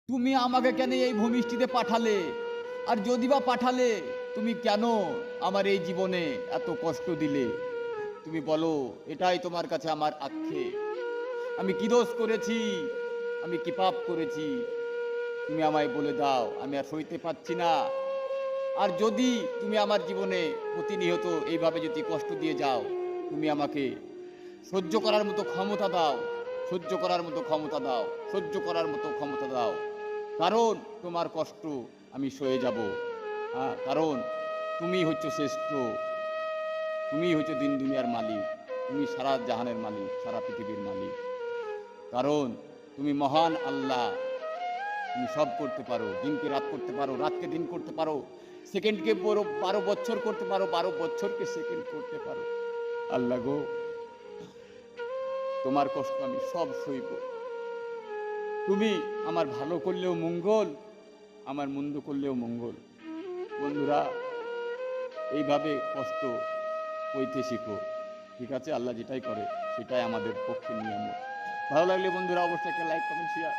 তুমি আমাকে কেন এই ভূমিষ্ঠিতে পাঠালে? আর যদি বা পাঠালে, তুমি কেন আমার এই জীবনে এত কষ্ট দিলে? তুমি বলো, এটাই তোমার কাছে আমার আক্ষেপ। আমি কি দোষ করেছি? আমি কি পাপ করেছি? তুমি আমায় বলে দাও, আমি আর সইতে পারছি না। আর যদি তুমি আমার জীবনে প্রতিনিয়ত এইভাবে যদি কষ্ট দিয়ে যাও, তুমি আমাকে সহ্য করার মতো ক্ষমতা দাও, সহ্য করার মতো ক্ষমতা দাও, সহ্য করার মতো ক্ষমতা দাও। কারণ তোমার কষ্ট আমি সয়ে যাব। হ্যাঁ, কারণ তুমি হচ্ছে শ্রেষ্ঠ, তুমি হচ্ছে দিন দুনিয়ার মালিক, তুমি সারা জাহানের মালিক, সারা পৃথিবীর মালিক। কারণ তুমি মহান আল্লাহ, তুমি সব করতে পারো, দিনকে রাত করতে পারো, রাতকে দিন করতে পারো, সেকেন্ডকে 12 বছর করতে পারো, 12 বছরকে সেকেন্ড করতে পারো। আল্লাহ গো, তোমার কষ্ট আমি সব সইব। তুমি আমার ভালো করলেও মঙ্গল, আমার মন্দ করলেও মঙ্গল। বন্ধুরা, এইভাবে কষ্ট হইতে শিখো। ঠিক আছে, আল্লাহ যেটাই করে সেটাই আমাদের পক্ষে নিয়ামত। ভালো লাগলে বন্ধুরা অবশ্যই একটা লাইক, কমেন্ট, শেয়ার